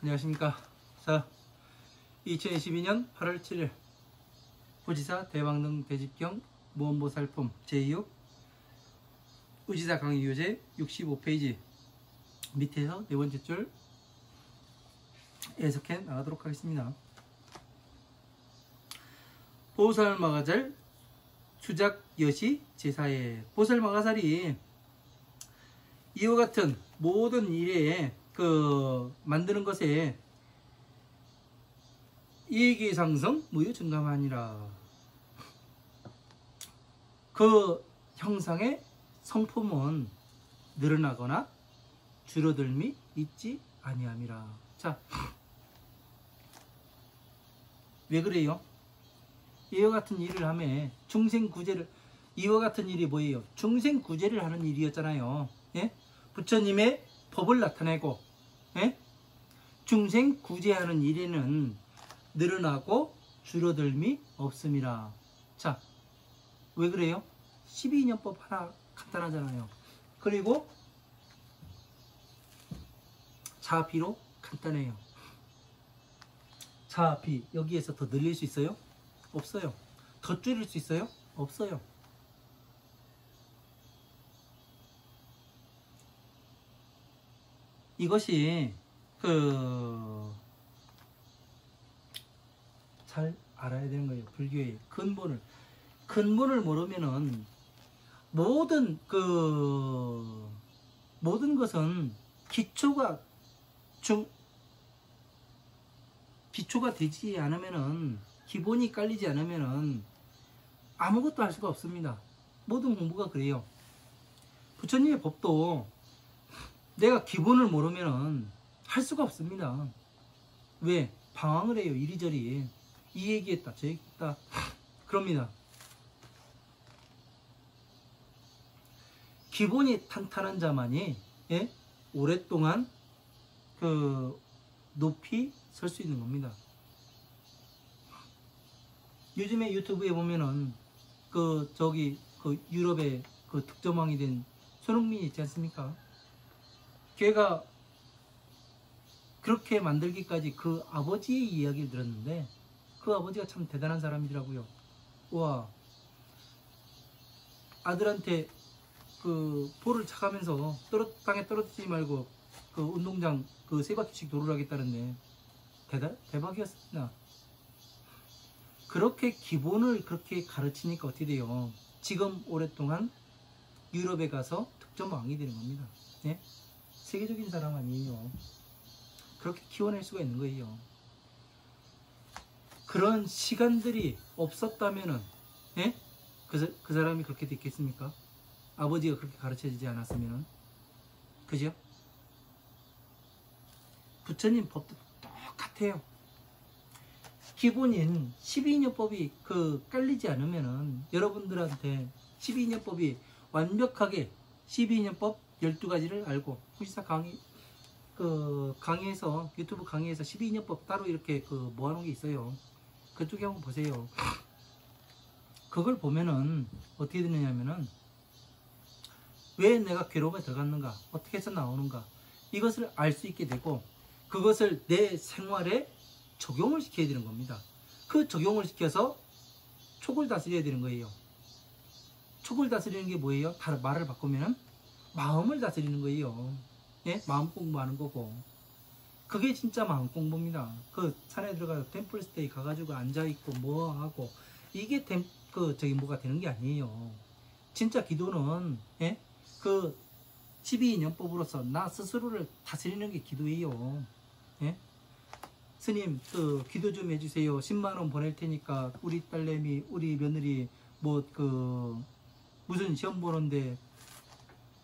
안녕하십니까. 자, 2022년 8월 7일 부지사 대왕릉 대집경 무언보살품 제2호 의지사 강의 교재 65페이지 밑에서 네 번째 줄 해석해 나가도록 하겠습니다. 보살마가잘 수작여시 제사에, 보살마가살이 이와 같은 모든 일에 만드는 것에 이익상성 무유 증감하니라. 그 형상의 성품은 늘어나거나 줄어들미 있지 아니함이라. 자, 왜 그래요? 이와 같은 일을 하면 중생구제를, 이와 같은 일이 뭐예요? 중생구제를 하는 일이었잖아요. 예? 부처님의 법을 나타내고, 예? 중생구제하는 일에는 늘어나고 줄어들미 없음이라. 자, 왜 그래요? 12인연법 하나 간단하잖아요. 그리고 자비로 간단해요. 자비, 여기에서 더 늘릴 수 있어요? 없어요. 더 줄일 수 있어요? 없어요. 이것이 잘 알아야 되는 거예요. 불교의 근본을 모르면은 모든 것은 기초가 되지 않으면은, 기본이 깔리지 않으면은 아무것도 할 수가 없습니다. 모든 공부가 그래요. 부처님의 법도 내가 기본을 모르면은 할 수가 없습니다. 왜? 방황을 해요. 이리저리. 이 얘기했다, 저 얘기했다. 그럽니다. 기본이 탄탄한 자만이, 예? 오랫동안 높이 설 수 있는 겁니다. 요즘에 유튜브에 보면은 유럽의 득점왕이 된 손흥민이 있지 않습니까? 걔가 그렇게 만들기까지 그 아버지의 이야기를 들었는데, 그 아버지가 참 대단한 사람이더라고요. 와, 아들한테 볼을 차가면서 땅에 떨어뜨리지 말고 운동장 세 바퀴씩 도를 하겠다는데 대박이었습니다. 그렇게 기본을 그렇게 가르치니까 어떻게 돼요? 지금 오랫동안 유럽에 가서 득점왕이 되는 겁니다. 예? 세계적인 사람 아니에요. 그렇게 키워낼 수가 있는 거예요. 그런 시간들이 없었다면은, 예? 그 사람이 그렇게 됐겠습니까? 아버지가 그렇게 가르쳐주지 않았으면은. 그죠? 부처님 법도 똑같아요. 기본인 12인연법이 깔리지 않으면은, 여러분들한테 12인연법이 완벽하게 12인연법 12가지를 알고, 후시사 강의에서, 유튜브 강의에서 12인연법 따로 이렇게 모아놓은 게 있어요. 그쪽에 한번 보세요. 그걸 보면은 어떻게 되느냐면은, 왜 내가 괴로움에 들어갔는가, 어떻게 해서 나오는가, 이것을 알 수 있게 되고, 그것을 내 생활에 적용을 시켜야 되는 겁니다. 그 적용을 시켜서 촉을 다스려야 되는 거예요. 촉을 다스리는 게 뭐예요? 말을 바꾸면은 마음을 다스리는 거예요. 예? 마음 공부하는 거고. 그게 진짜 마음 공부입니다. 산에 들어가서 템플스테이 가가지고 앉아있고 뭐하고, 이게 뭐가 되는 게 아니에요. 진짜 기도는, 예? 12인연법으로서 나 스스로를 다스리는 게 기도예요. 예? 스님, 기도 좀 해주세요. 10만원 보낼 테니까 우리 딸내미, 우리 며느리 무슨 시험 보는데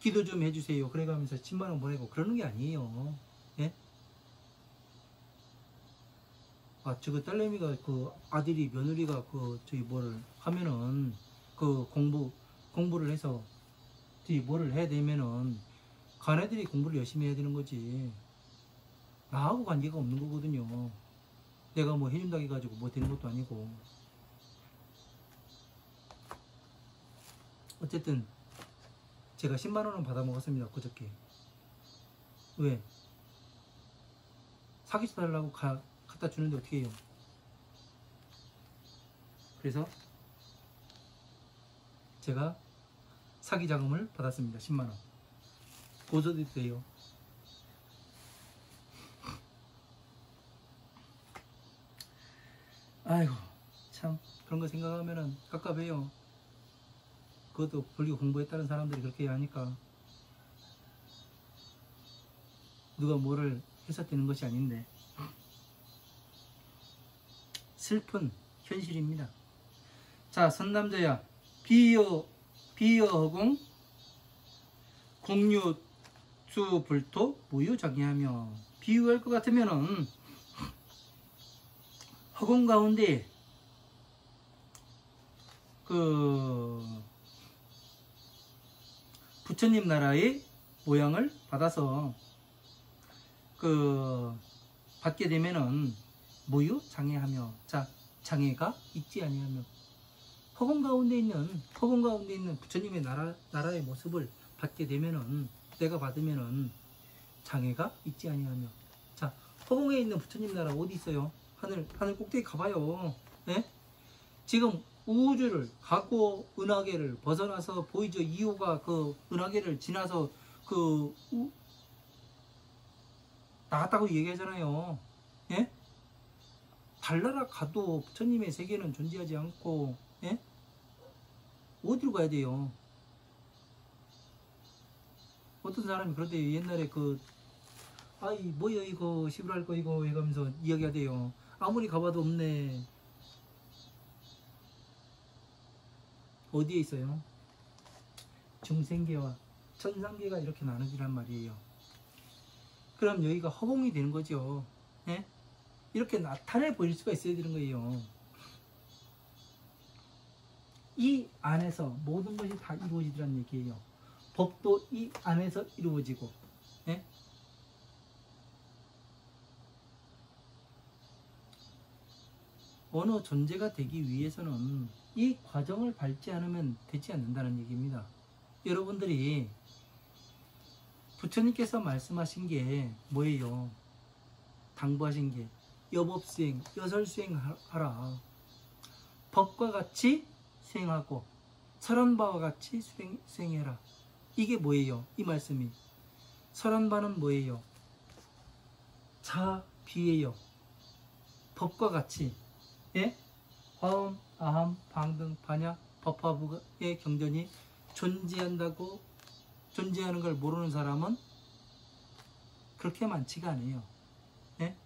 기도 좀 해주세요. 그래가면서 10만원 보내고 그러는 게 아니에요. 예? 딸내미가 아들이, 며느리가 뭐를 하면은 공부를 해서 뭐를 해야 되면은 가네들이 공부를 열심히 해야 되는 거지. 나하고 관계가 없는 거거든요. 내가 뭐 해준다고 해가지고 뭐 되는 것도 아니고. 어쨌든 제가 10만원은 받아 먹었습니다, 그저께. 왜? 사귀쳐달라고 갖다 주는데 어떻게 해요? 그래서 제가 사기 자금을 받았습니다. 10만원. 고소도 돼요. 아이고, 참, 그런 거 생각하면은 깝깝해요. 그것도 불교 공부했다는 사람들이 그렇게 하니까 누가 뭐를 해서 되는 것이 아닌데 슬픈 현실입니다. 자, 선남자야, 비여허공 공유수 불토 무유작용하며, 비유할 것 같으면은 허공 가운데 그 부처님 나라의 모양을 받아서 그 받게 되면은 무유장애하며, 자, 장애가 있지 아니하며, 허공 가운데 있는 부처님의 나라의 모습을 받게 되면은, 내가 받으면은 장애가 있지 아니하며. 자, 허공에 있는 부처님 나라 어디 있어요? 하늘 꼭대기 가봐요. 네? 지금 우주를 가고 은하계를 벗어나서 보이죠? 이호가 그 은하계를 지나서 그 나갔다고 얘기하잖아요. 예? 달나라 가도 부처님의 세계는 존재하지 않고, 예? 어디로 가야 돼요? 어떤 사람이 그러대요. 옛날에 아이 뭐야 이거 시부랄 거 이거 해가면서 이야기하대요. 아무리 가봐도 없네. 어디에 있어요? 중생계와 천상계가 이렇게 나눠지란 말이에요. 그럼 여기가 허공이 되는 거죠. 예? 이렇게 나타내 보일 수가 있어야 되는 거예요. 이 안에서 모든 것이 다 이루어지더란 얘기예요. 법도 이 안에서 이루어지고, 예? 어느 존재가 되기 위해서는 이 과정을 밟지 않으면 되지 않는다는 얘기입니다. 여러분들이 부처님께서 말씀하신 게 뭐예요? 당부하신 게 여법수행, 여설수행하라. 법과 같이 수행하고 설한바와 같이 수행해라. 이게 뭐예요? 이 말씀이. 설한바는 뭐예요? 자비예요. 법과 같이, 예? 화엄, 아함, 방등, 반야, 법화부의 경전이 존재하는 걸 모르는 사람은 그렇게 많지가 않아요. 예?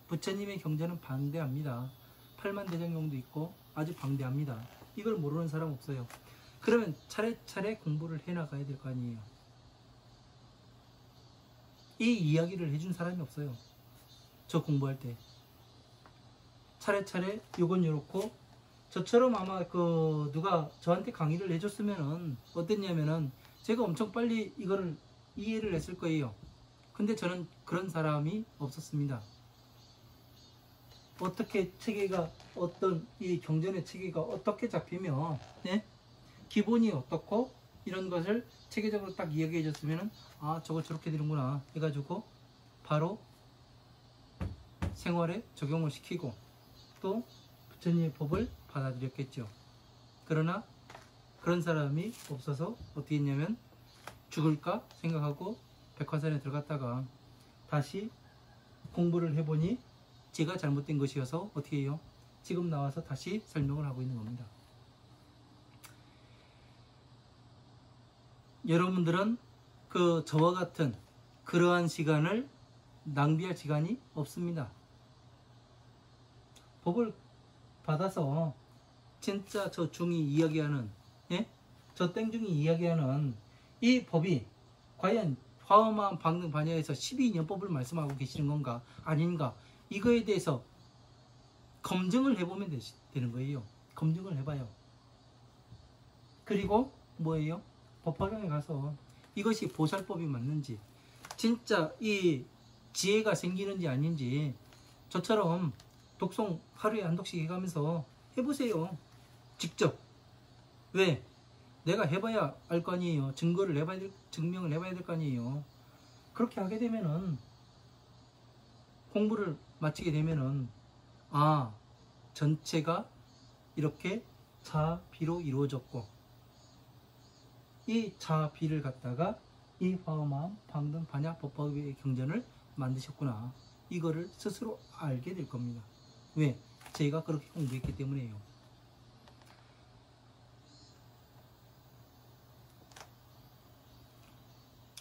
부처님의 경전은 방대합니다. 팔만대장경도 있고 아주 방대합니다. 이걸 모르는 사람 없어요. 그러면 차례차례 공부를 해나가야 될 거 아니에요. 이 이야기를 해준 사람이 없어요. 저 공부할 때 차례차례 요건 요렇고, 저처럼 아마 누가 저한테 강의를 해줬으면은 어땠냐면은 제가 엄청 빨리 이거를 이해를 했을 거예요. 근데 저는 그런 사람이 없었습니다. 어떻게 체계가, 이 경전의 체계가 어떻게 잡히며, 네? 기본이 어떻고, 이런 것을 체계적으로 딱 이야기해 줬으면은, 아, 저거 저렇게 되는구나 해가지고 바로 생활에 적용을 시키고 또 부처님의 법을 받아들였겠죠. 그러나 그런 사람이 없어서 어떻게 했냐면, 죽을까 생각하고 백화산에 들어갔다가 다시 공부를 해보니 제가 잘못된 것이어서 어떻게 해요? 지금 나와서 다시 설명을 하고 있는 겁니다. 여러분들은 저와 같은 그러한 시간을 낭비할 시간이 없습니다. 법을 받아서 진짜 저 중이 이야기하는, 예? 저 땡중이 이야기하는 이 법이 과연 화엄한 방등 반야에서 12년법을 말씀하고 계시는 건가 아닌가, 이거에 대해서 검증을 해보면 되는 거예요. 검증을 해봐요. 그리고 뭐예요? 법화경에 가서 이것이 보살법이 맞는지, 진짜 이 지혜가 생기는지 아닌지 저처럼 독송 하루에 한 독씩 해가면서 해보세요. 직접. 왜? 내가 해봐야 알 거 아니에요. 증명을 해봐야 될 거 아니에요. 그렇게 하게 되면은 공부를 마치게 되면은 전체가 이렇게 자비로 이루어졌고, 이 자비를 갖다가 이 화엄함 방등 반야 법법의 경전을 만드셨구나, 이거를 스스로 알게 될 겁니다. 왜? 제가 그렇게 공부했기 때문에요.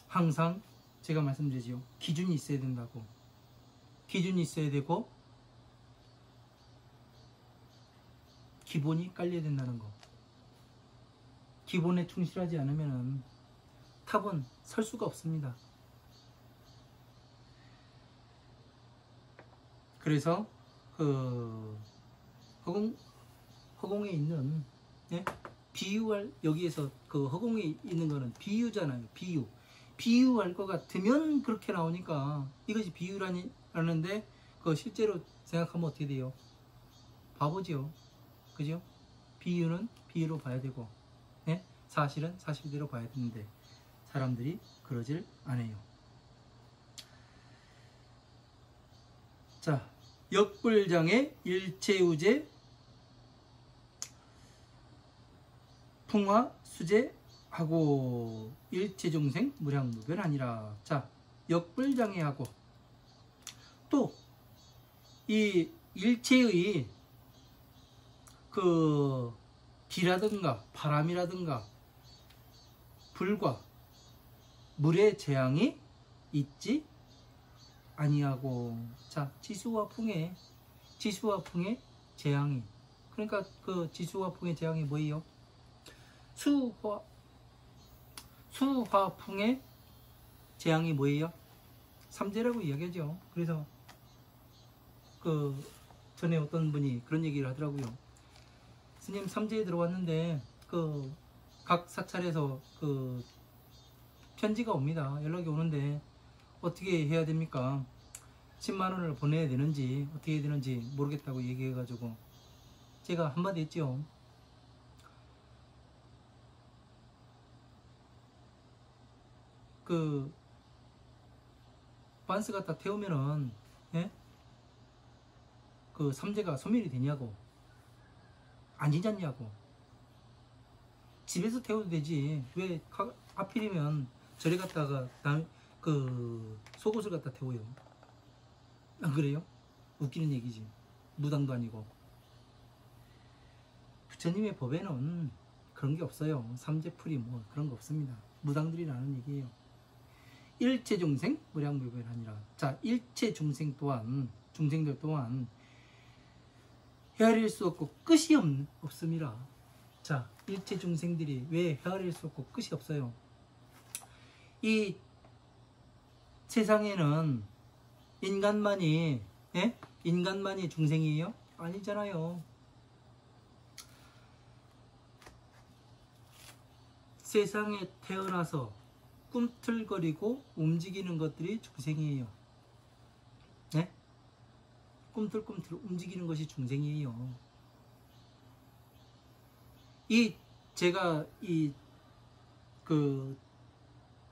항상 제가 말씀드리죠. 기준이 있어야 된다고. 기준이 있어야 되고 기본이 깔려야 된다는 거. 기본에 충실하지 않으면 탑은 설 수가 없습니다. 그래서 허공에 있는, 예? 비유할, 여기에서 그 허공에 있는 거는 비유잖아요. 비유할 것 같으면 그렇게 나오니까 이것이 비유라는데, 실제로 생각하면 어떻게 돼요? 바보죠. 그죠? 비유는 비유로 봐야 되고, 예? 사실은 사실대로 봐야 되는데 사람들이 그러질 않아요. 자, 역불장의 일체우제 풍화 수제하고 일체중생 무량무변하니라. 자, 역불장애하고 또 이 일체의 그 비라든가 바람이라든가 불과 물의 재앙이 있지 아니하고. 자, 지수와 풍의 재앙이, 그러니까 그 지수와 풍의 재앙이 뭐예요? 수화풍의 재앙이 뭐예요? 삼재라고 이야기하죠. 그래서 그 전에 어떤 분이 그런 얘기를 하더라고요. 스님, 삼재에 들어왔는데 그 각 사찰에서 그 편지가 옵니다. 연락이 오는데 어떻게 해야 됩니까? 10만 원을 보내야 되는지 어떻게 해야 되는지 모르겠다고 얘기해가지고 제가 한마디 했죠. 그 반스 갖다 태우면은, 예? 그 삼재가 소멸이 되냐고, 아니잖냐고. 집에서 태워도 되지 왜 하필이면 저리 갔다가 그 속옷을 갖다 태워요? 안 그래요? 웃기는 얘기지. 무당도 아니고. 부처님의 법에는 그런 게 없어요. 삼재풀이 뭐 그런 거 없습니다. 무당들이라는 얘기예요. 일체중생 무량무변하니라. 자, 일체중생 또한, 중생들 또한 헤아릴 수 없고 끝이 없습니다. 자, 일체중생들이 왜 헤아릴 수 없고 끝이 없어요? 이 세상에는 인간만이, 예? 인간만이 중생이에요? 아니잖아요. 세상에 태어나서 꿈틀거리고 움직이는 것들이 중생이에요. 네? 꿈틀꿈틀 움직이는 것이 중생이에요. 제가 그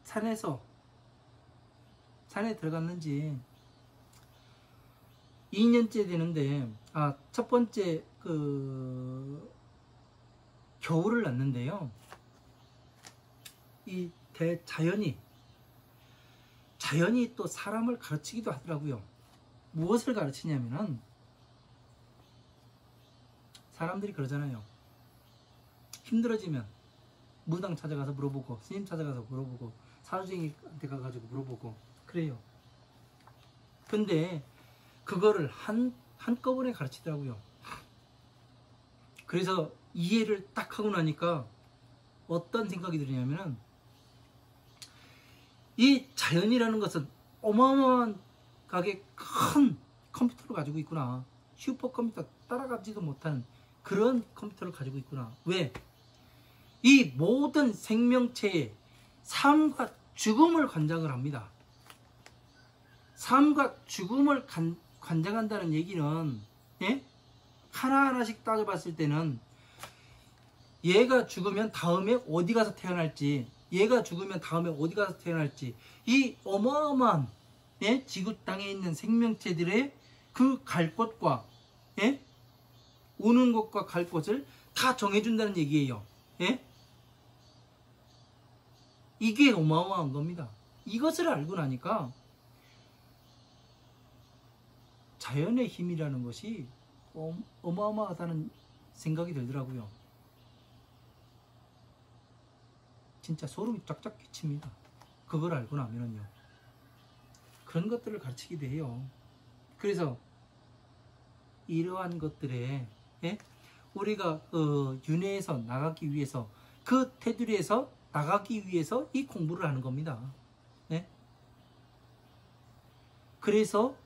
산에 들어갔는지 2년째 되는데, 첫 번째 그 겨울을 났는데요. 이 자연이 또 사람을 가르치기도 하더라고요. 무엇을 가르치냐면은, 사람들이 그러잖아요. 힘들어지면 무당 찾아가서 물어보고, 스님 찾아가서 물어보고, 사주쟁이한테 가가지고 물어보고 그래요. 근데 그거를 한꺼번에 가르치더라고요. 그래서 이해를 딱 하고 나니까 어떤 생각이 드냐면은, 이 자연이라는 것은 어마어마하게 큰 컴퓨터를 가지고 있구나. 슈퍼컴퓨터 따라가지도 못하는 그런 컴퓨터를 가지고 있구나. 왜? 이 모든 생명체의 삶과 죽음을 관장을 합니다. 삶과 죽음을 관장한다는 얘기는, 예? 하나하나씩 따져봤을 때는 얘가 죽으면 다음에 어디 가서 태어날지, 얘가 죽으면 다음에 어디 가서 태어날지, 이 어마어마한 예? 지구 땅에 있는 생명체들의 그 갈 곳과, 예? 오는 곳과 갈 곳을 다 정해준다는 얘기예요. 예? 이게 어마어마한 겁니다. 이것을 알고 나니까 자연의 힘이라는 것이 어마어마하다는 생각이 들더라고요. 진짜 소름이 쫙쫙 끼칩니다. 그걸 알고 나면은요. 그런 것들을 가르치기도 해요. 그래서 이러한 것들에, 예? 우리가 윤회에서 나가기 위해서, 그 테두리에서 나가기 위해서 이 공부를 하는 겁니다. 예? 그래서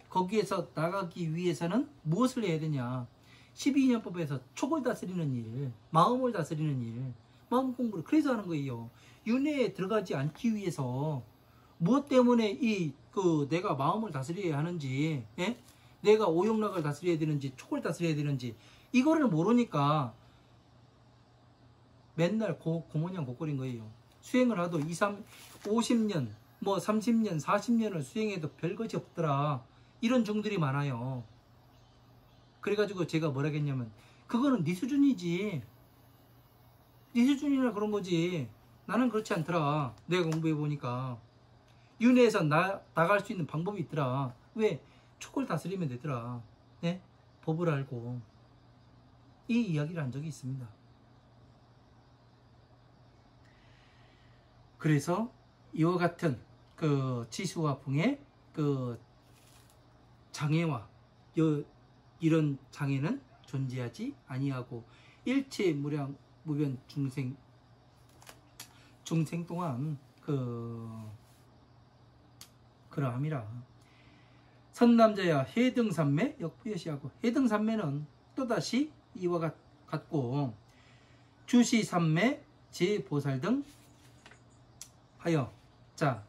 거기에서 나가기 위해서는 무엇을 해야 되냐? 12인연법에서 촉을 다스리는 일, 마음을 다스리는 일, 마음 공부를 그래서 하는 거예요. 윤회에 들어가지 않기 위해서 무엇 때문에 내가 마음을 다스려야 하는지, 예? 내가 오욕락을 다스려야 되는지, 촉을 다스려야 되는지, 이거를 모르니까 맨날 고모냥 고꼴인 거예요. 수행을 하도 50년, 뭐 30년, 40년을 수행해도 별것이 없더라. 이런 종들이 많아요. 그래가지고 제가 뭐라 했냐면, 그거는 네 수준이지. 네 수준이나 그런 거지. 나는 그렇지 않더라. 내가 공부해보니까. 윤회에서 나갈 수 있는 방법이 있더라. 왜? 촉을 다스리면 되더라. 네? 법을 알고. 이 이야기를 한 적이 있습니다. 그래서 이와 같은 치수화풍의 장애와 이런 장애는 존재하지 아니하고 일체 무변 중생 동안 그러함이라. 선남자야 해등산매 역부여시하고, 해등산매는 또다시 이와 같고, 주시산매 제보살 등 하여, 자,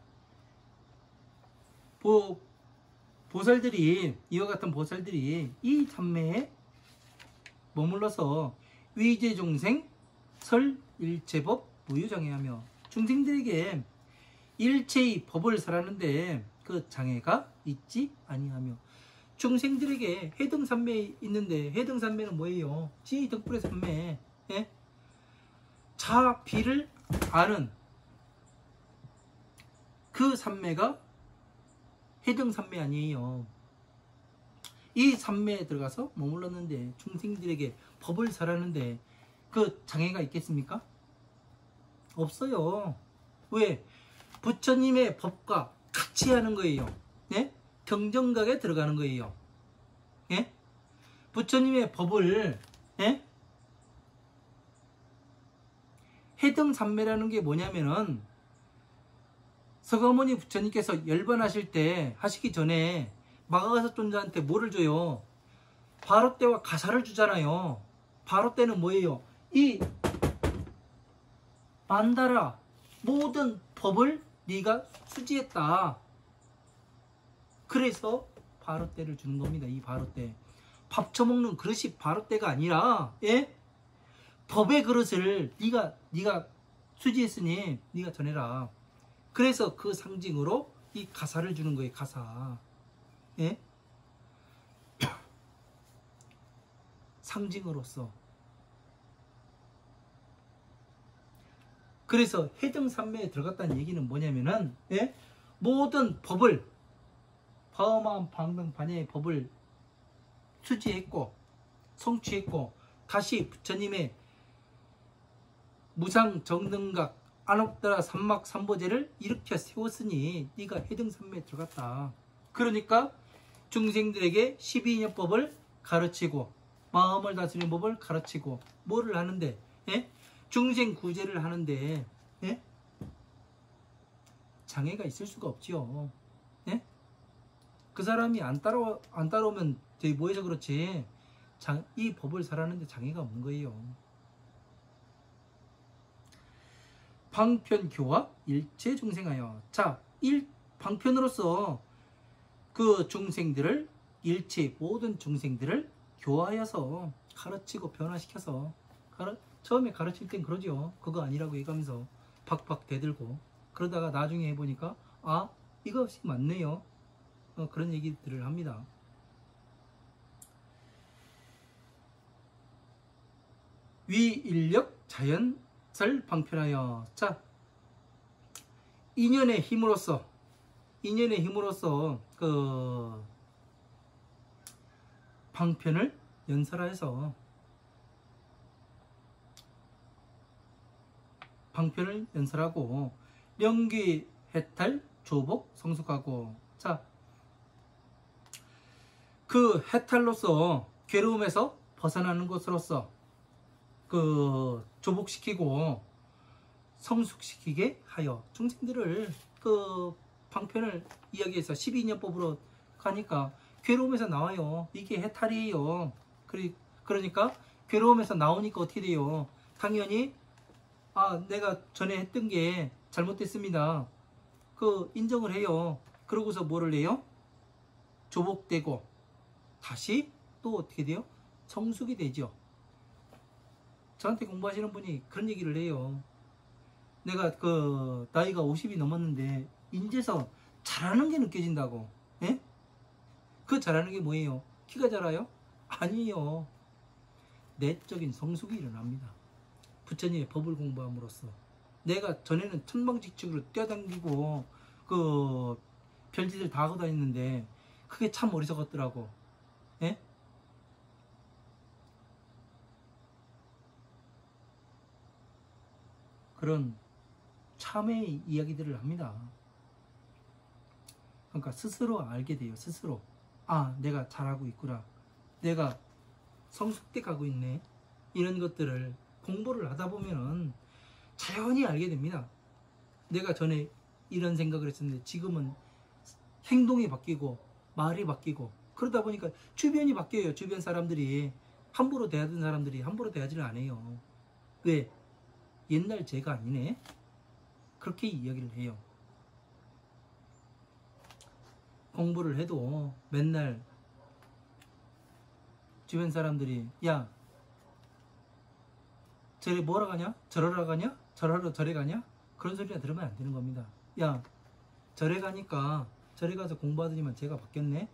보살들이, 이와 같은 보살들이 이 산매에 머물러서 위제중생 설일체법 무유장애하며, 중생들에게 일체의 법을 설하는데 그 장애가 있지 아니하며, 중생들에게 해등산매에 있는데, 해등산매는 뭐예요? 지덕불의 산매, 예? 자비를 아는 그 산매가 해등산매 아니에요. 이 산매에 들어가서 머물렀는데 중생들에게 법을 설하는데 그 장애가 있겠습니까? 없어요. 왜? 부처님의 법과 같이 하는 거예요. 네? 경정각에 들어가는 거예요. 예? 부처님의 법을, 예? 해등산매라는 게 뭐냐면은, 서가모니 부처님께서 열반하실 때, 하시기 전에 마가사존자한테 뭐를 줘요? 바로떼와 가사를 주잖아요. 바로떼는 뭐예요? 이 만다라, 모든 법을 네가 수지했다. 그래서 바로떼를 주는 겁니다. 이 바로떼. 밥 처먹는 그릇이 바로떼가 아니라, 예? 법의 그릇을 네가 수지했으니 네가 전해라. 그래서 그 상징으로 이 가사를 주는 거예요. 가사. 예? 상징으로서. 그래서 해등산매에 들어갔다는 얘기는 뭐냐면은, 예? 모든 법을, 파엄한 방등 반야의 법을 수지했고 성취했고, 다시 부처님의 무상 정등각 안옥다라 삼막 삼보제를 일으켜 세웠으니 네가 해등산매에 들어갔다. 그러니까 중생들에게 12인연법을 가르치고, 마음을 다스리는 법을 가르치고, 뭐를 하는데, 예? 중생 구제를 하는데, 예? 장애가 있을 수가 없지요. 예? 그 사람이 안 따라오면 되게 뭐해서 그렇지, 이 법을 설하는데 장애가 없는 거예요. 방편교화 일체 중생하여. 자, 방편으로서 그 중생들을, 일체 모든 중생들을 교화하여서 가르치고 변화시켜서, 처음에 가르칠 땐 그러죠. 그거 아니라고 얘기하면서 박박 대들고, 그러다가 나중에 해보니까, 아, 이것이 맞네요. 그런 얘기들을 합니다. 위인력 자연설 방편하여. 자, 인연의 힘으로써 그 방편을 연설하여서 방편을 연설하고 명귀 해탈 조복 성숙하고. 자, 그 해탈로서 괴로움에서 벗어나는 것으로서 그 조복시키고 성숙시키게 하여 중생들을 그 방편을 이야기해서 12년법으로 가니까 괴로움에서 나와요. 이게 해탈이에요. 그러니까 괴로움에서 나오니까 어떻게 돼요? 당연히 내가 전에 했던 게 잘못됐습니다. 그 인정을 해요. 그러고서 뭐를 해요? 조복되고 다시 또 어떻게 돼요? 성숙이 되죠. 저한테 공부하시는 분이 그런 얘기를 해요. 내가 그 나이가 50이 넘었는데 인제서 잘하는 게 느껴진다고. 예? 그 잘하는 게 뭐예요? 키가 자라요? 아니에요. 내적인 성숙이 일어납니다. 부처님의 법을 공부함으로써. 내가 전에는 천방지축으로 뛰어다니고 그 별짓을 다 하고 다녔는데 그게 참 어리석었더라고. 예? 그런 참회의 이야기들을 합니다. 그러니까 스스로 알게 돼요. 스스로. 내가 잘하고 있구나. 내가 성숙돼 가고 있네. 이런 것들을 공부를 하다 보면은 자연히 알게 됩니다. 내가 전에 이런 생각을 했었는데 지금은 행동이 바뀌고 말이 바뀌고 그러다 보니까 주변이 바뀌어요. 주변 사람들이 함부로 대하던 사람들이 함부로 대하지를 않아요. 왜? 옛날 제가 아니네. 그렇게 이야기를 해요. 공부를 해도 맨날 주변 사람들이 야 저래 뭐라 가냐? 저러라 가냐? 저러러 저래 가냐? 그런 소리가 들으면 안 되는 겁니다. 야 저래 가니까 저래 가서 공부하더니만 제가 바뀌었네?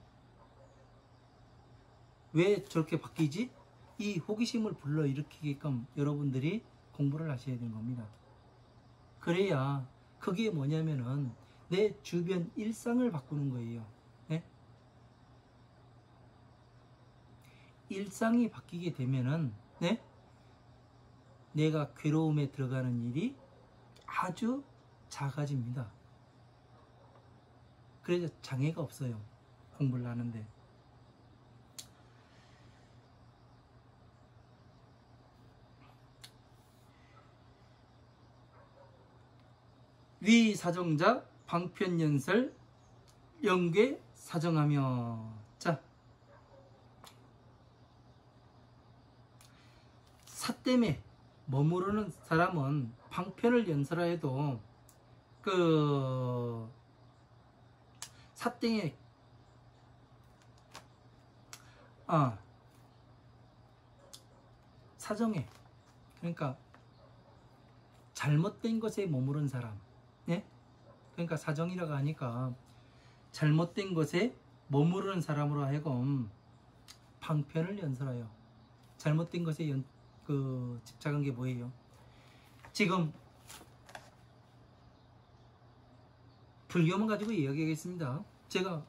왜 저렇게 바뀌지? 이 호기심을 불러일으키게끔 여러분들이 공부를 하셔야 되는 겁니다. 그래야 그게 뭐냐면은 내 주변 일상을 바꾸는 거예요. 네? 일상이 바뀌게 되면은 네? 내가 괴로움에 들어가는 일이 아주 작아집니다. 그래서 장애가 없어요. 공부를 하는데. 위사정자 방편연설 영괴 사정하며. 자, 사땜에 머무르는 사람은 방편을 연설하여도 그 사땡에 사정에 그러니까 잘못된 것에 머무른 사람. 네? 그러니까 사정이라고 하니까 잘못된 것에 머무르는 사람으로 하여금 방편을 연설하여. 잘못된 것에 집착한 게 뭐예요? 지금 불교만 가지고 이야기하겠습니다. 제가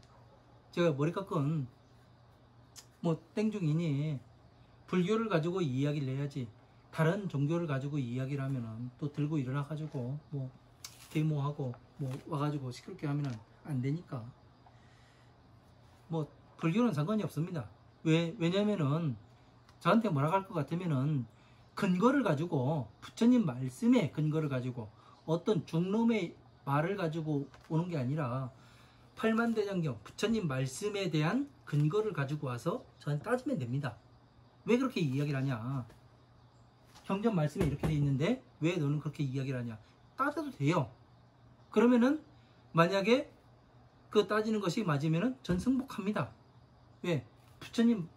머리 깎은 뭐 땡중이니 불교를 가지고 이야기를 해야지. 다른 종교를 가지고 이야기를 하면은 또 들고 일어나 가지고 뭐 데모하고 뭐 와가지고 시끄럽게 하면은 안 되니까. 뭐 불교는 상관이 없습니다. 왜냐면은 저한테 뭐라고 할 것 같으면은 근거를 가지고 부처님 말씀에 근거를 가지고 어떤 중놈의 말을 가지고 오는 게 아니라 팔만대장경 부처님 말씀에 대한 근거를 가지고 와서 저한테 따지면 됩니다. 왜 그렇게 이야기를 하냐? 경전 말씀에 이렇게 돼 있는데 왜 너는 그렇게 이야기를 하냐? 따져도 돼요. 그러면은 만약에 그 따지는 것이 맞으면은 전 승복합니다. 왜? 부처님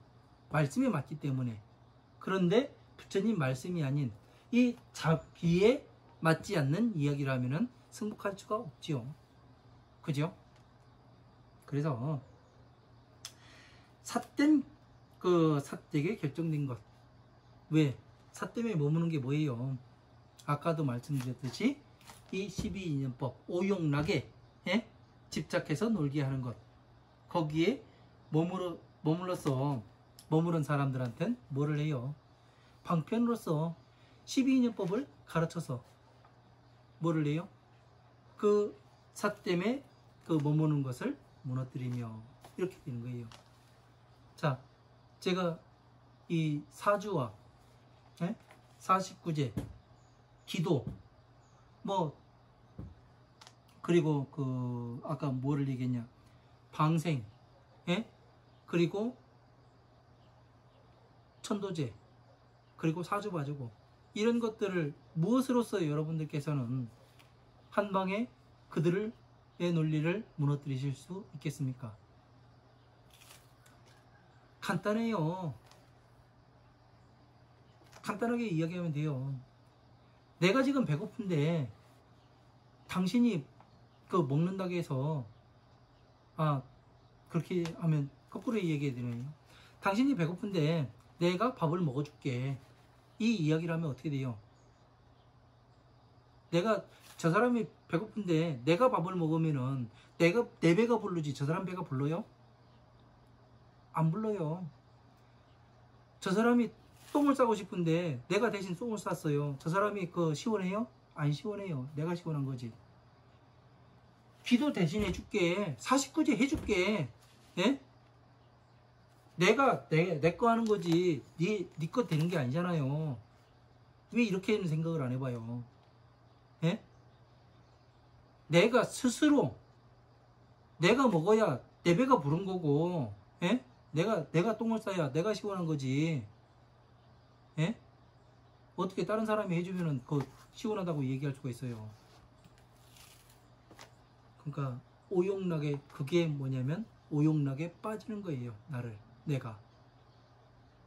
말씀에 맞기 때문에. 그런데 부처님 말씀이 아닌 이 자비에 맞지 않는 이야기를 하면은 승복할 수가 없지요. 그죠? 그래서 삿되게 결정된 것. 왜? 삿됨에 머무는 게 뭐예요? 아까도 말씀드렸듯이 이 12인연법, 오용락에 집착해서 놀게 하는 것. 거기에 머물러서 머무른 사람들한테는 뭐를 해요? 방편으로서 12인연법을 가르쳐서 뭐를 해요? 그 삿됨에 그 머무는 것을 무너뜨리며 이렇게 되는 거예요. 자, 제가 이 사주와 49제, 기도, 뭐 그리고 그 아까 뭐를 얘기했냐, 방생, 그리고 천도제, 그리고 사주봐주고 이런 것들을 무엇으로써 여러분들께서는 한방에 그들의 논리를 무너뜨리실 수 있겠습니까? 간단해요. 간단하게 이야기하면 돼요. 내가 지금 배고픈데 당신이 그 먹는다고 해서 그렇게 하면 거꾸로 얘기해야 되네요. 당신이 배고픈데 내가 밥을 먹어줄게. 이 이야기를 하면 어떻게 돼요? 저 사람이 배고픈데 내가 밥을 먹으면은 내 배가 부르지 저 사람 배가 불러요? 안 불러요. 저 사람이 똥을 싸고 싶은데 내가 대신 똥을 쌌어요. 저 사람이 시원해요? 안 시원해요. 내가 시원한 거지. 기도 대신 해줄게. 49제 해줄게. 예? 내 거 하는 거지. 네 거 되는 게 아니잖아요. 왜 이렇게는 생각을 안 해봐요? 예? 내가 스스로 내가 먹어야 내 배가 부른 거고, 예? 내가 똥을 싸야 내가 시원한 거지. 예? 어떻게 다른 사람이 해주면은 시원하다고 얘기할 수가 있어요. 그러니까 오용락에, 그게 뭐냐면 오용락에 빠지는 거예요. 내가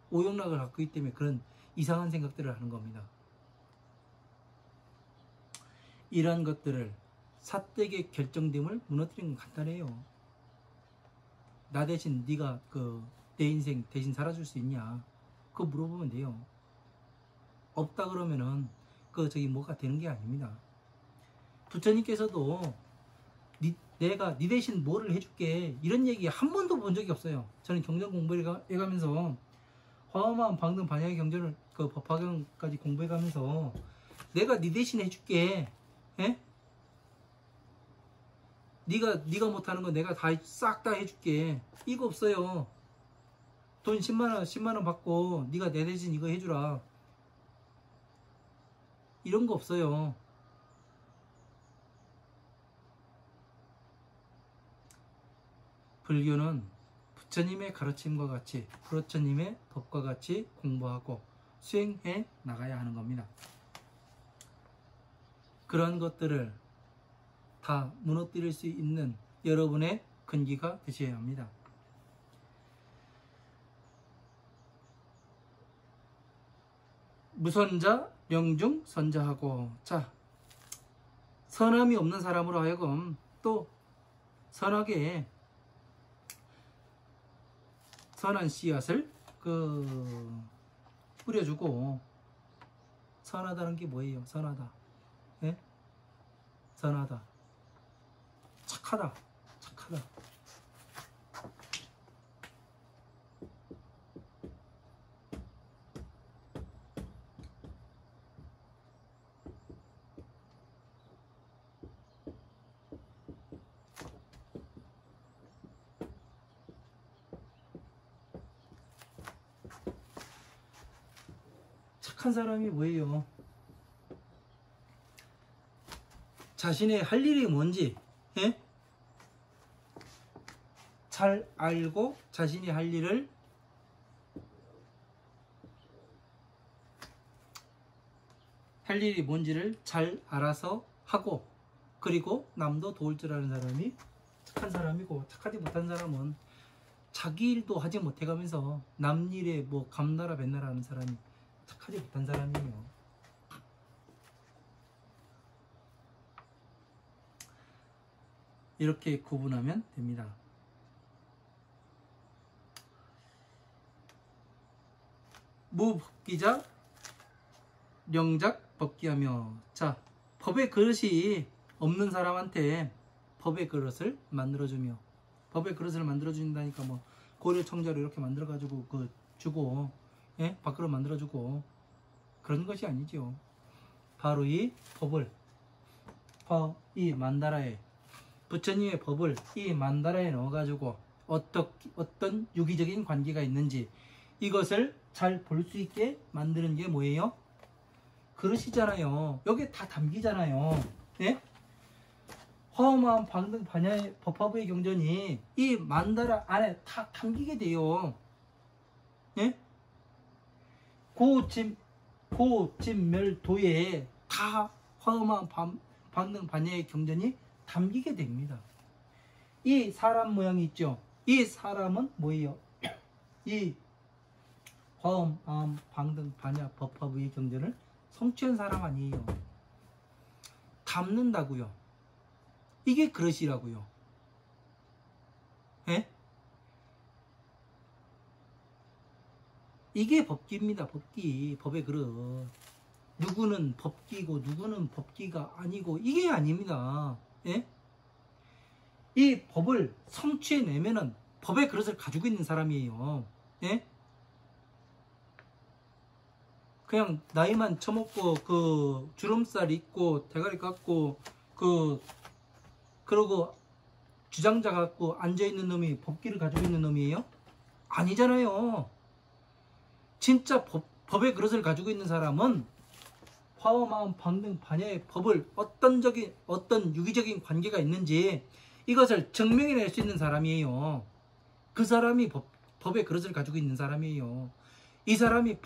오용락을 갖고 있기 때문에 그런 이상한 생각들을 하는 겁니다. 이런 것들을 삿되게 결정됨을 무너뜨리는 건 간단해요. 나 대신 네가 내 인생 대신 살아줄 수 있냐? 그거 물어보면 돼요. 없다 그러면은 뭐가 되는 게 아닙니다. 부처님께서도 내가 네 대신 뭐를 해줄게 이런 얘기 한 번도 본 적이 없어요. 저는 경전 공부를 해가면서 화엄한 방등 반야의 경전을 법화경까지 공부해가면서 내가 네 대신 해줄게. 예? 네가 못하는 거 내가 싹 다 해줄게. 이거 없어요. 돈 10만 원 받고 네가 내 대신 이거 해주라. 이런 거 없어요. 불교는 부처님의 가르침과 같이, 부처님의 법과 같이 공부하고 수행해 나가야 하는 겁니다. 그런 것들을 다 무너뜨릴 수 있는 여러분의 근기가 되셔야 합니다. 무선자, 영중, 선자하고. 자, 선함이 없는 사람으로 하여금 또 선하게 선한 씨앗을 뿌려주고. 선하다는 게 뭐예요? 선하다. 예? 선하다. 착하다. 착하다. 착한 사람이 뭐예요? 자신의 할 일이 뭔지 잘 알고 자신이 할 일을 할 일이 뭔지를 잘 알아서 하고, 그리고 남도 도울 줄 아는 사람이 착한 사람이고, 착하지 못한 사람은 자기 일도 하지 못해가면서 남 일에 감나라 뱃나라 하는 사람이 착하지 못한 사람이에요. 이렇게 구분하면 됩니다. 무법기자 령작 법기하며. 자, 법의 그릇이 없는 사람한테 법의 그릇을 만들어주며. 법의 그릇을 만들어준다니까 뭐 고려 청자로 이렇게 만들어가지고 그 주고, 예? 밥그릇 만들어주고 그런 것이 아니죠. 바로 이 법을, 이 만다라에, 부처님의 법을 이 만다라에 넣어가지고 어떤 유기적인 관계가 있는지 이것을 잘 볼 수 있게 만드는 게 뭐예요? 그릇이잖아요. 여기 다 담기잖아요. 예? 화엄한 방등 반야의 법화부의 경전이 이 만다라 안에 다 담기게 돼요. 예? 고진멸도에 다 화엄한 방등 반야의 경전이 담기게 됩니다. 이 사람 모양이 있죠. 이 사람은 뭐예요? 이 화엄 방등 반야 법화부의 경전을 성취한 사람 아니에요. 담는다고요. 이게 그릇이라고요. 예? 이게 법기입니다. 법기. 법의 그릇. 누구는 법기고 누구는 법기가 아니고 이게 아닙니다. 예? 이 법을 성취해내면은 법의 그릇을 가지고 있는 사람이에요. 예? 그냥 나이만 처먹고 그 주름살 있고 대가리 깎고 그러고 주장자 갖고 앉아있는 놈이 법기를 가지고 있는 놈이에요? 아니잖아요. 진짜 법의 그릇을 가지고 있는 사람은 화엄한 방등 반야의 법을 어떤 유기적인 관계가 있는지 이것을 증명해낼 수 있는 사람이에요. 그 사람이 법의 그릇을 가지고 있는 사람이에요. 이 사람이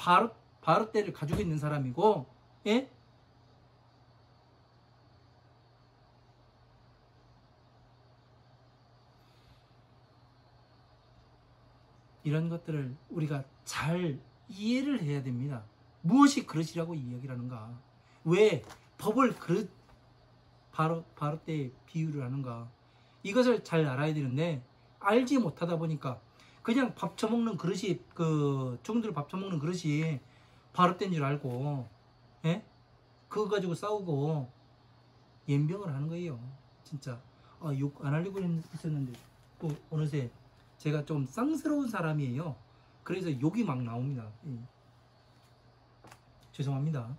바로때를 가지고 있는 사람이고, 예? 이런 것들을 우리가 잘 이해를 해야 됩니다. 무엇이 그릇이라고 이야기를 하는가? 왜 법을 그릇 바로때에 비유를 하는가? 이것을 잘 알아야 되는데 알지 못하다 보니까 그냥 밥 처먹는 그릇이 중들 밥 처먹는 그릇이 바로때인 줄 알고, 예? 그거 가지고 싸우고 연병을 하는 거예요. 진짜 욕 안 하려고 했었는데 또 어느새 제가 좀 쌍스러운 사람이에요. 그래서 욕이 막 나옵니다. 죄송합니다.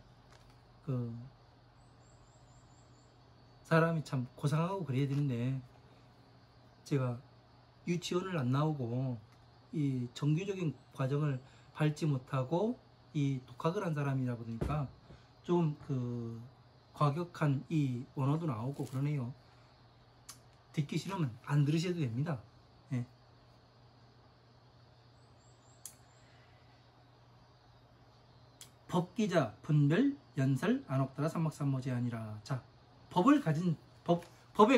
사람이 참 고상하고 그래야 되는데 제가 유치원을 안 나오고 이 정규적인 과정을 밟지 못하고 이 독학을 한 사람이라 보니까 좀 과격한 이 원어도 나오고 그러네요. 듣기 싫으면 안 들으셔도 됩니다. 예. 법기자 분별 연설 안옥따라 삼막삼모제 아니라. 자, 법의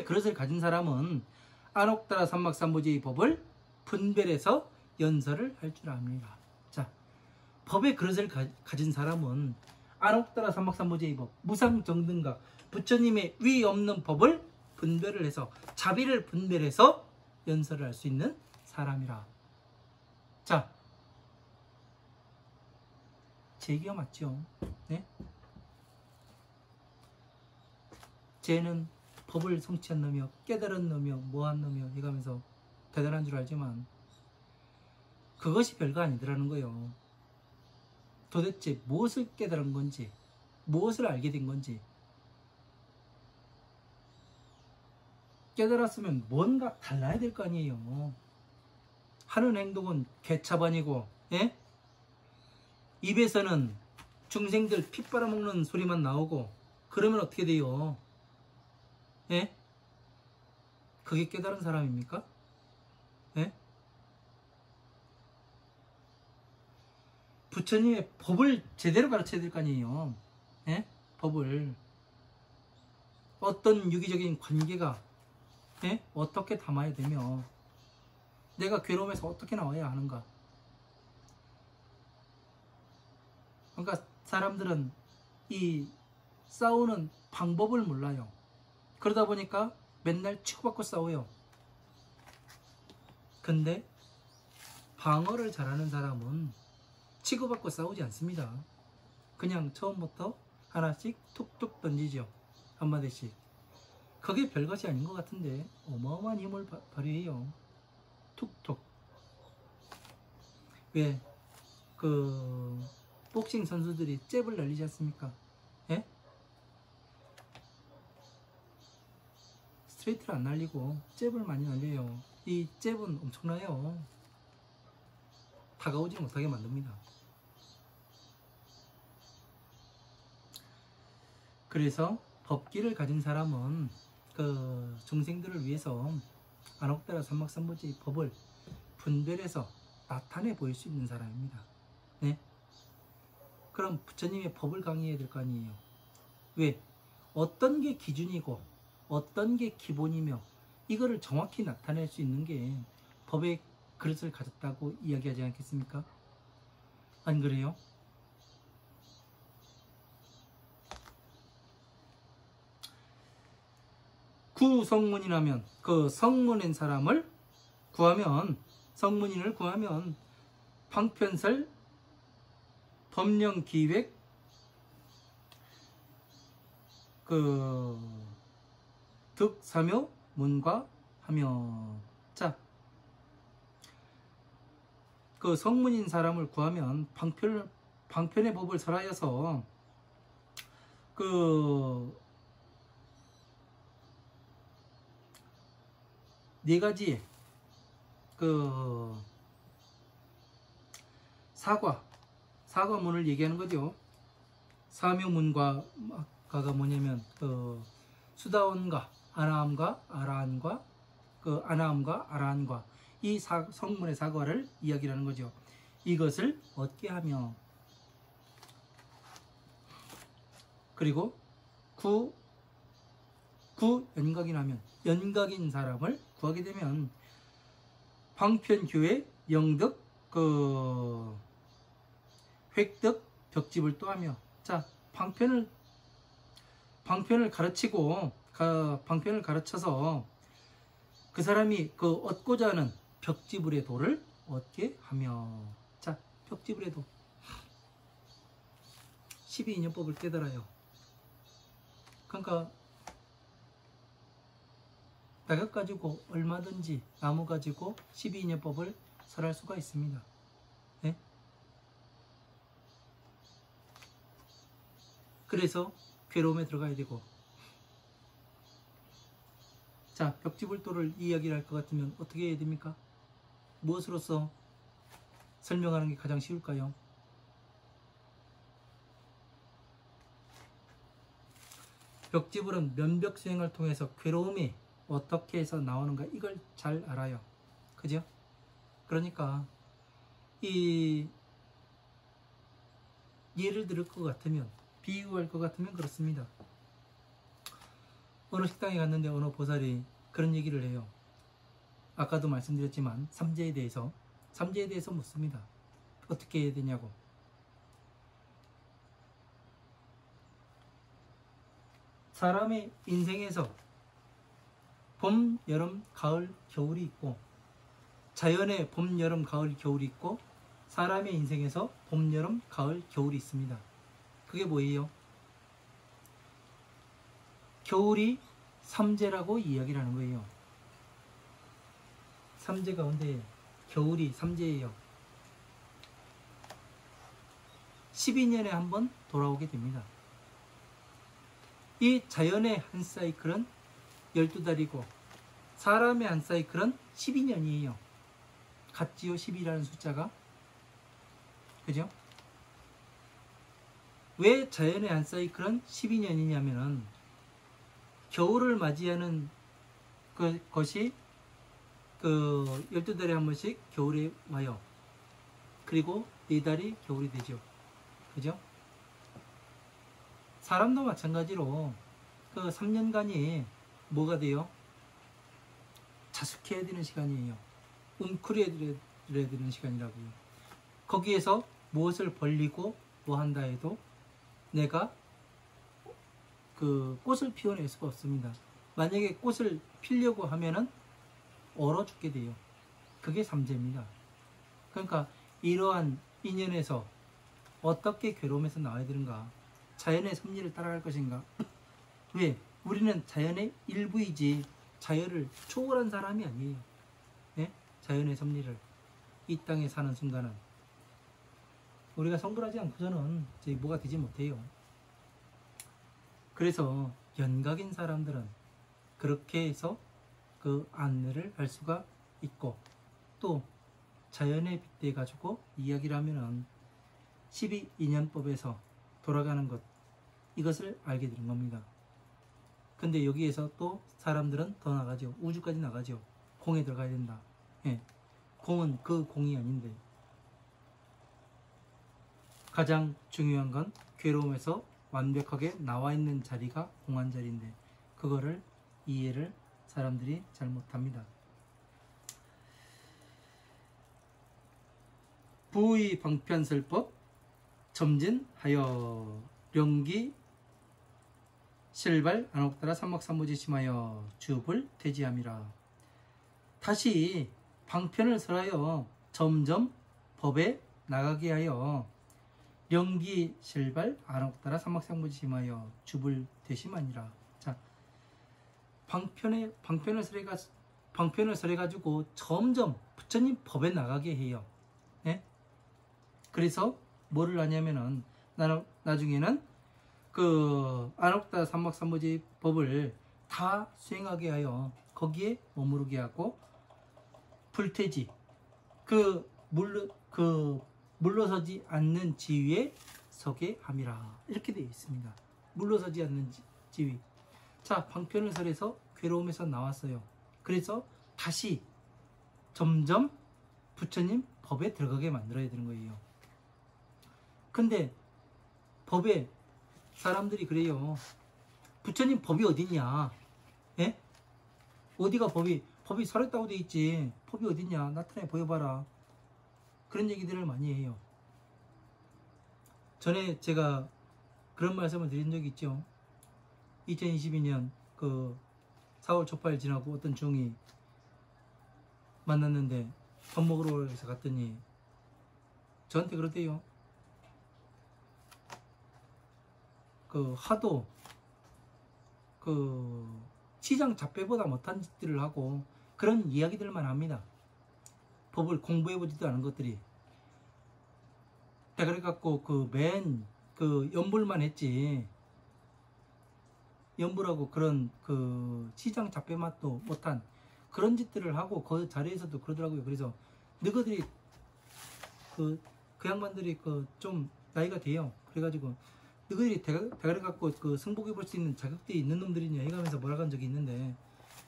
그릇을 가진 사람은 안옥따라 삼막삼모제의 법을 분별해서 연설을 할 줄 압니다. 자, 법의 그릇을 가진 사람은 안옥따라 삼막삼모제의 법, 무상정등각, 부처님의 위 없는 법을 분별을 해서 자비를 분별해서 연설을 할 수 있는 사람이라. 자, 제 얘기가 맞죠? 네? 쟤는 법을 성취한 놈이요, 깨달은 놈이요, 뭐한 놈이요 해가면서 대단한 줄 알지만 그것이 별거 아니더라는 거예요. 도대체 무엇을 깨달은 건지, 무엇을 알게 된 건지, 깨달았으면 뭔가 달라야 될 거 아니에요. 하는 행동은 개차반이고, 예? 입에서는 중생들 피 빨아먹는 소리만 나오고, 그러면 어떻게 돼요? 예? 그게 깨달은 사람입니까? 예? 부처님의 법을 제대로 가르쳐야 될 거 아니에요. 예? 법을 어떤 유기적인 관계가, 예? 어떻게 담아야 되며 내가 괴로움에서 어떻게 나와야 하는가. 그러니까 사람들은 이 싸우는 방법을 몰라요. 그러다 보니까 맨날 치고받고 싸워요. 근데 방어를 잘하는 사람은 치고받고 싸우지 않습니다. 그냥 처음부터 하나씩 툭툭 던지죠. 한마디씩. 그게 별것이 아닌 것 같은데 어마어마한 힘을 발휘해요. 툭툭. 왜? 복싱 선수들이 잽을 날리지 않습니까? 예? 스트레이트를 안 날리고 잽을 많이 날려요. 이 잽은 엄청나요. 다가오지 못하게 만듭니다. 그래서 법기를 가진 사람은 중생들을 위해서 안옥다라 삼막삼부지 법을 분별해서 나타내 보일 수 있는 사람입니다. 네? 그럼 부처님의 법을 강의해야 될 거 아니에요. 왜? 어떤 게 기준이고 어떤 게 기본이며 이거를 정확히 나타낼 수 있는 게 법의 그릇을 가졌다고 이야기하지 않겠습니까? 안 그래요? 구성문이라면 그 성문인 사람을 구하면, 성문인을 구하면 방편설 법령기획 득사묘 문과 하며, 자, 그 성문인 사람을 구하면 방편의 법을 설하여서 네 가지의 사과문을 얘기하는 거죠. 사묘문과가 뭐냐면 수다원과 아나함과 아라한과 아나함과 아라한과 이 성문의 사과를 이야기하는 거죠. 이것을 얻게 하며, 그리고 연각이라면 연각인 사람을 구하게 되면 방편교회 영득 획득 벽집을 또 하며, 자, 방편을 가르치고 방편을 가르쳐서 그 사람이 얻고자 하는 벽지불의 도를 얻게 하며, 자, 벽지불의 도 12인연법을 깨달아요. 그러니까 낙엽 가지고 얼마든지 나무 가지고 12인연법을 설할 수가 있습니다. 네? 그래서 괴로움에 들어가야 되고, 자, 벽지불도를 이야기를 할 것 같으면 어떻게 해야 됩니까? 무엇으로서 설명하는 게 가장 쉬울까요? 벽지불은 면벽수행을 통해서 괴로움이 어떻게 해서 나오는가, 이걸 잘 알아요. 그죠? 그러니까 이 예를 들을 것 같으면, 비유할 것 같으면 그렇습니다. 어느 식당에 갔는데 어느 보살이 그런 얘기를 해요. 아까도 말씀드렸지만 삼재에 대해서 묻습니다. 어떻게 해야 되냐고. 사람의 인생에서 봄, 여름, 가을, 겨울이 있고, 자연의 봄, 여름, 가을, 겨울이 있고, 사람의 인생에서 봄, 여름, 가을, 겨울이 있습니다. 그게 뭐예요? 겨울이 삼재라고 이야기를 하는 거예요. 삼재 가운데 겨울이 삼재예요. 12년에 한 번 돌아오게 됩니다. 이 자연의 한 사이클은 12달이고 사람의 한 사이클은 12년이에요. 같지요? 12라는 숫자가. 그죠? 왜 자연의 한 사이클은 12년이냐면은 겨울을 맞이하는 것이 12달에 한 번씩 겨울에 와요. 그리고 4달이 겨울이 되죠. 그죠? 사람도 마찬가지로 3년간이 뭐가 돼요? 자숙해야 되는 시간이에요. 웅크려야 되는 시간이라고요. 거기에서 무엇을 벌리고 뭐 한다 해도 내가 꽃을 피워낼 수가 없습니다. 만약에 꽃을 피려고 하면은 얼어 죽게 돼요. 그게 삼재입니다. 그러니까 이러한 인연에서 어떻게 괴로움에서 나와야 되는가? 자연의 섭리를 따라갈 것인가? 왜? 우리는 자연의 일부이지 자연을 초월한 사람이 아니에요. 예? 자연의 섭리를 이 땅에 사는 순간은 우리가 성불하지 않고서는 저희 뭐가 되지 못해요. 그래서 연각인 사람들은 그렇게 해서 그 안내를 할 수가 있고, 또 자연에 빗대 가지고 이야기를 하면은 12인연법에서 돌아가는 것, 이것을 알게 되는 겁니다. 근데 여기에서 또 사람들은 더 나가죠. 우주까지 나가죠. 공에 들어가야 된다. 예. 공은 그 공이 아닌데, 가장 중요한 건 괴로움에서 완벽하게 나와 있는 자리가 공한 자리인데, 그거를 이해를 사람들이 잘 못합니다. 부의 방편설법 점진하여 령기 실발 안옥따라 삼막삼무지 심하여 주불 퇴지함이라. 다시 방편을 설하여 점점 법에 나가게 하여 령기 실발 안옥따라 삼막삼무지 심하여 주불 퇴심하니라. 자, 방편을 설해가지고 점점 부처님 법에 나가게 해요. 네? 그래서 뭐를 하냐면은 나중에는 그 안옥따라 삼막삼무지 법을 다 수행하게 하여 거기에 머무르게 하고 불퇴지, 물러서지 않는 지위에 서게 함이라. 이렇게 되어 있습니다. 물러서지 않는 지위. 자, 방편을 설해서 괴로움에서 나왔어요. 그래서 다시 점점 부처님 법에 들어가게 만들어야 되는 거예요. 근데 법에 사람들이 그래요. 부처님 법이 어딨냐? 예? 어디가 법이 설했다고 돼 있지. 법이 어딨냐? 나타내 보여봐라. 그런 얘기들을 많이 해요. 전에 제가 그런 말씀을 드린 적이 있죠. 2022년 그 4월 초파일 지나고 어떤 중이 만났는데 밥 먹으러 해서 갔더니 저한테 그러대요. 그 하도 그 시장 잡배보다 못한 짓들을 하고 그런 이야기들만 합니다. 법을 공부해보지도 않은 것들이. 그래갖고 그 연불만 했지. 연불하고 그런 그 시장 잡배 맛도 못한 그런 짓들을 하고 그 자리에서도 그러더라고요. 그래서 너희들이 그 양반들이 좀 나이가 돼요. 그래가지고 너희들이 대가리 갖고 그 승복해 볼 수 있는 자격들이 있는 놈들이냐 해가면서 뭐라고 한 적이 있는데,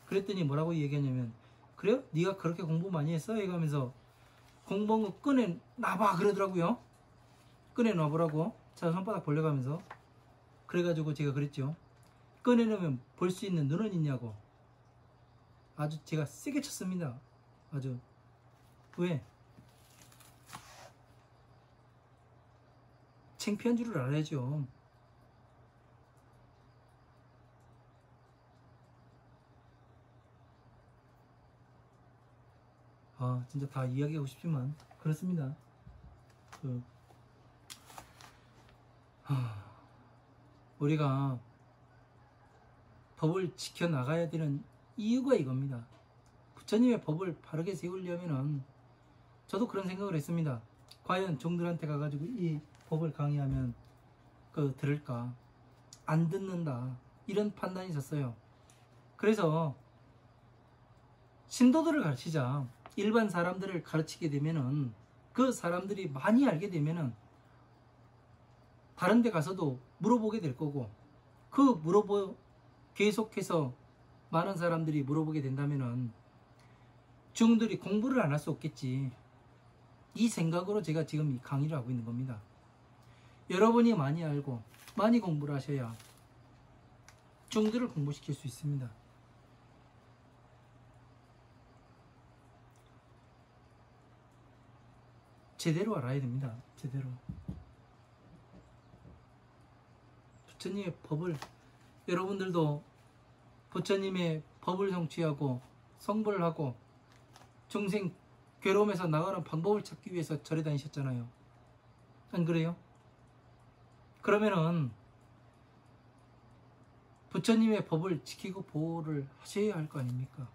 그랬더니 뭐라고 얘기하냐면, 그래요? 네가 그렇게 공부 많이 했어? 해가면서 공부한 거 꺼내놔봐 그러더라고요. 꺼내놔보라고. 자, 손바닥 벌려가면서. 그래가지고 제가 그랬죠. 꺼내놓으면 볼 수 있는 눈은 있냐고. 아주 제가 세게 쳤습니다. 아주. 왜? 창피한 줄을 알아야죠. 아, 진짜 다 이야기하고 싶지만 그렇습니다. 우리가 법을 지켜나가야 되는 이유가 이겁니다. 부처님의 법을 바르게 세우려면은, 저도 그런 생각을 했습니다. 과연 종들한테 가가지고 이 법을 강의하면 들을까? 안 듣는다. 이런 판단이 있었어요. 그래서 신도들을 가르치자. 일반 사람들을 가르치게 되면은, 그 사람들이 많이 알게 되면은 다른 데 가서도 물어보게 될 거고, 계속해서 많은 사람들이 물어보게 된다면은 중들이 공부를 안 할 수 없겠지. 이 생각으로 제가 지금 이 강의를 하고 있는 겁니다. 여러분이 많이 알고 많이 공부를 하셔야 중들을 공부시킬 수 있습니다. 제대로 알아야 됩니다. 제대로. 부처님의 법을, 여러분들도 부처님의 법을 성취하고 성불을 하고 중생 괴로움에서 나가는 방법을 찾기 위해서 절에 다니셨잖아요. 안 그래요? 그러면은 부처님의 법을 지키고 보호를 하셔야 할 거 아닙니까?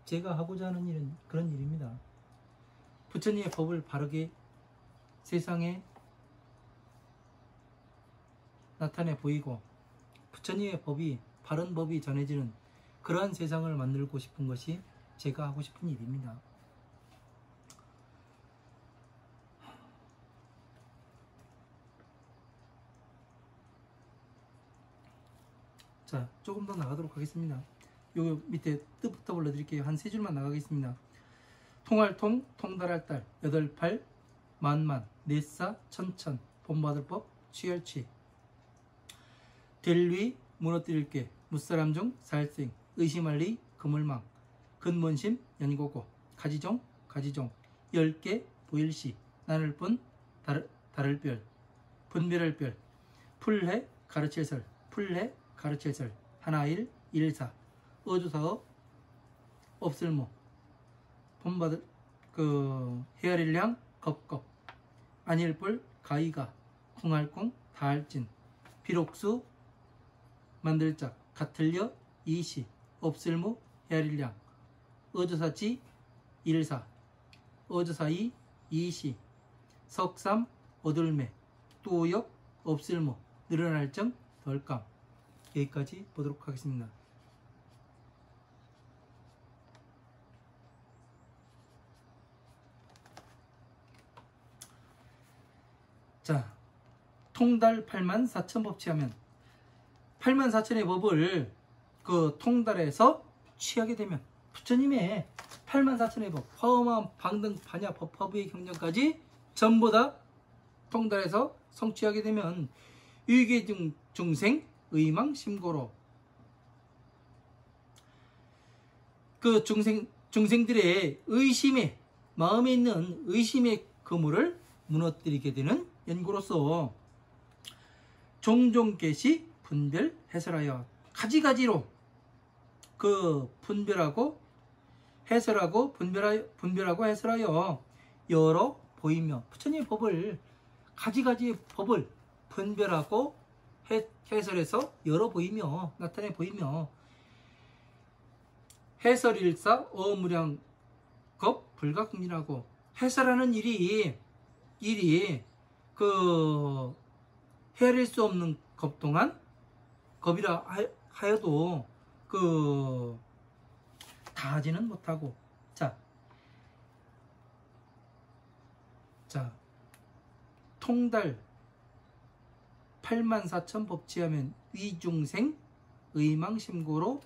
제가 하고자 하는 일은 그런 일입니다. 부처님의 법을 바르게 세상에 나타내 보이고 부처님의 법이 바른 법이 전해지는 그러한 세상을 만들고 싶은 것이 제가 하고 싶은 일입니다. 자, 조금 더 나가도록 하겠습니다. 요 밑에 뜻부터 불러드릴게요. 한 세 줄만 나가겠습니다. 통할통, 통달할달, 여덟팔, 만만, 넷사, 천천, 본받을법, 취열취. 될위, 무너뜨릴게, 무사람중, 살생, 의심할리, 그물망, 근본심, 연고고, 가지종, 가지종, 열개, 보일시, 나눌뿐, 다를별, 분별할별, 풀해, 가르칠설, 풀해, 가르칠설, 하나일, 일사, 어조사업, 없을모, 본받을 헤아릴량, 겁겁, 안일불, 가이가, 궁할궁, 다할진, 비록수, 만들짝, 같을려, 이시, 없을무, 헤아릴량, 어조사지, 일사, 어조사이, 이시, 석삼, 어둘매, 뚜역, 없을무, 늘어날정, 덜감. 여기까지 보도록 하겠습니다. 자, 통달 84,000법 취하면 84,000의 법을 그 통달해서 취하게 되면 부처님의 84,000의 법, 화엄함, 방등, 반야, 법화부의 경전까지 전부 다 통달해서 성취하게 되면 유익의 중생, 의망, 심고로 그 중생들의 의심에 마음에 있는 의심의 그물을 무너뜨리게 되는 연고로서 종종 계시 분별 해설하여 가지가지로 그 분별하고 해설하고 분별하고 해설하여 여러 보이며 부처님의 법을 가지가지 법을 분별하고 해설해서 여러 보이며 나타내 보이며 해설일사 어무량겁 불가궁진하고 해설하는 일이 그 헤아릴 수 없는 겁 동안 겁이라 하여도 그 다 하지는 못하고 자 통달 84,000 법취하면 위중생 의망심고로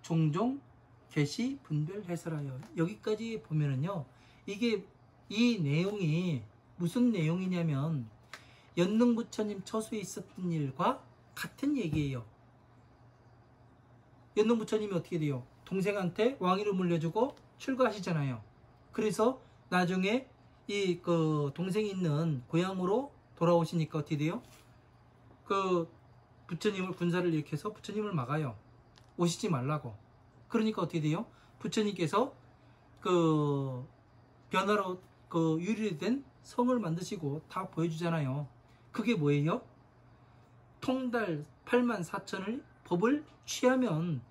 종종 계시 분별 해설하여 여기까지 보면은요 이게 이 내용이 무슨 내용이냐면 연능부처님 처수에 있었던 일과 같은 얘기예요. 연능부처님이 어떻게 돼요? 동생한테 왕위를 물려주고 출가하시잖아요. 그래서 나중에 이 그 동생이 있는 고향으로 돌아오시니까 어떻게 돼요? 그 부처님을 군사를 일으켜서 부처님을 막아요. 오시지 말라고. 그러니까 어떻게 돼요? 부처님께서 그 변화로 그 유리된 성을 만드시고 다 보여주잖아요. 그게 뭐예요? 통달 84,000을 법을 취하면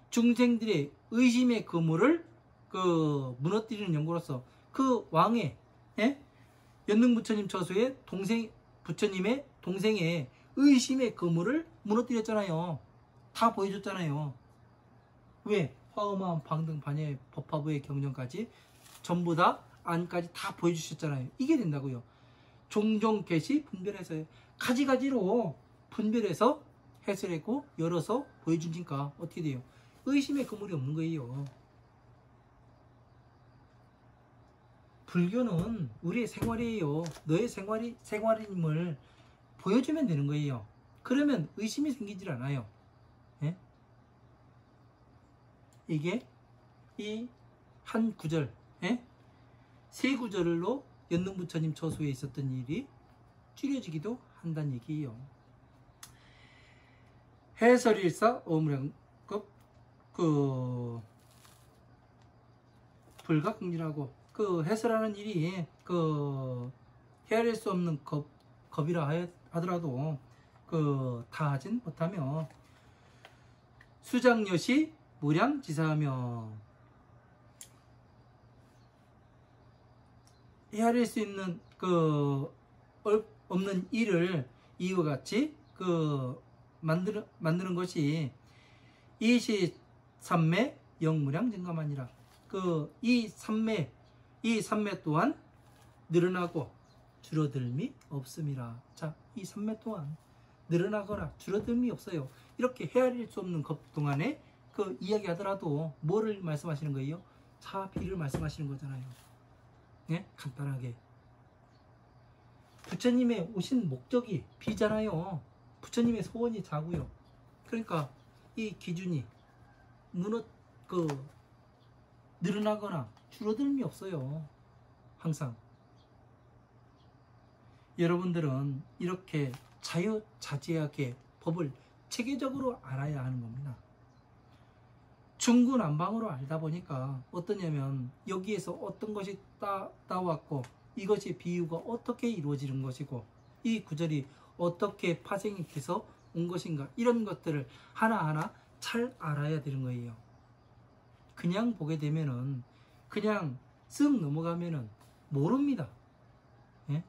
중생들의 의심의 그물을 그 무너뜨리는 연고로서 그 왕의 연능부처님 처소에 부처님의 동생의 의심의 그물을 무너뜨렸잖아요. 다 보여줬잖아요. 왜? 화엄함, 방등, 반야의 법화부의 경전까지 전부 다 안까지 다 보여주셨잖아요. 이게 된다고요. 종종 계시 분별해서 가지가지로 분별해서 해설했고 열어서 보여주니까 어떻게 돼요? 의심의 그물이 없는 거예요. 불교는 우리의 생활이에요. 너의 생활임을 보여주면 되는 거예요. 그러면 의심이 생기질 않아요. 예? 이게 이 한 구절, 세 구절로 연능부처님 처소에 있었던 일이 줄여지기도 한다는 얘기예요. 해설일사 어무량급 그 불가궁진하고 그 해설하는 일이 그 헤아릴 수 없는 겁이라 하더라도 그 다 하진 못하며 수장여시 무량지사하며 헤아릴 수 있는 그 없는 일을 이와 같이 그 만드는 것이 이시 삼매 영무량 증감하니라. 그 이 삼매 또한 늘어나고 줄어들미 없음이라. 자, 이 삼매 또한 늘어나거나 줄어들미 없어요. 이렇게 헤아릴 수 없는 것 동안에 그 이야기 하더라도 뭐를 말씀하시는 거예요? 차, 비를 말씀하시는 거잖아요. 네? 간단하게. 부처님의 오신 목적이 비잖아요. 부처님의 소원이 자고요. 그러니까 이 기준이 늘어나거나 줄어들미 없어요. 항상. 여러분들은 이렇게 자유자재하게 법을 체계적으로 알아야 하는 겁니다. 중구난방으로 알다 보니까 어떠냐면 여기에서 어떤 것이 따왔고 이것이 비유가 어떻게 이루어지는 것이고 이 구절이 어떻게 파생이 돼서 온 것인가 이런 것들을 하나하나 잘 알아야 되는 거예요. 그냥 보게 되면은 그냥 쓱 넘어가면은 모릅니다. 예?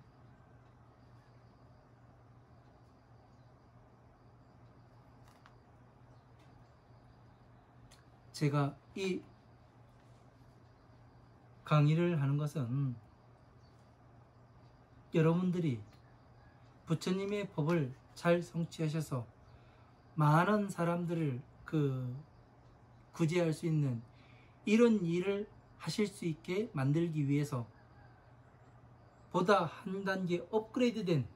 제가 이 강의를 하는 것은 여러분들이 부처님의 법을 잘 성취하셔서 많은 사람들을 구제할 수 있는 이런 일을 하실 수 있게 만들기 위해서 보다 한 단계 업그레이드된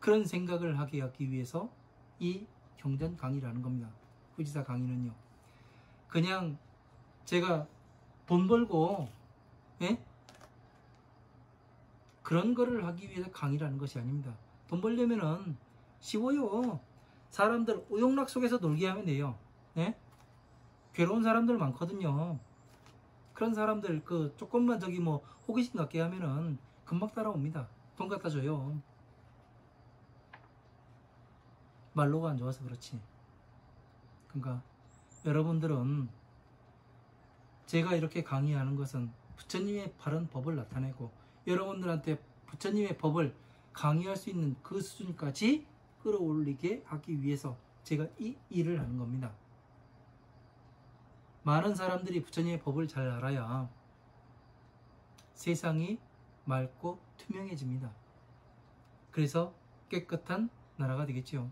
그런 생각을 하게 하기 위해서 이 경전 강의를 하는 겁니다. 후지사 강의는요. 그냥 제가 돈 벌고 그런 거를 하기 위해서 강의를 하는 것이 아닙니다. 돈 벌려면은 쉬워요. 사람들 오용락 속에서 놀게 하면 돼요. 괴로운 사람들 많거든요. 그런 사람들 조금만 호기심 갖게 하면은 금방 따라옵니다. 돈 갖다 줘요. 말로가 안 좋아서 그렇지. 그러니까 여러분들은 제가 이렇게 강의하는 것은 부처님의 바른 법을 나타내고 여러분들한테 부처님의 법을 강의할 수 있는 그 수준까지 끌어올리게 하기 위해서 제가 이 일을 하는 겁니다. 많은 사람들이 부처님의 법을 잘 알아야 세상이 맑고 투명해집니다. 그래서 깨끗한 나라가 되겠죠.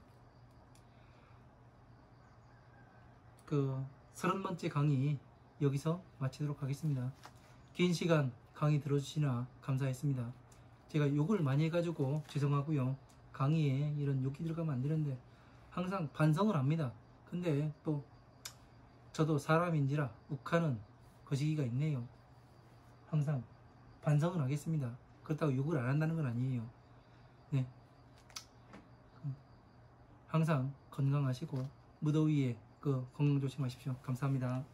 30번째 강의 여기서 마치도록 하겠습니다. 긴 시간 강의 들어주시나 감사했습니다. 제가 욕을 많이 해가지고 죄송하고요. 강의에 이런 욕이 들어가면 안 되는데 항상 반성을 합니다. 근데 또 저도 사람인지라 욱하는 거시기가 있네요. 항상 반성을 하겠습니다. 그렇다고 욕을 안 한다는 건 아니에요. 네, 항상 건강하시고 무더위에 건강 조심하십시오. 감사합니다.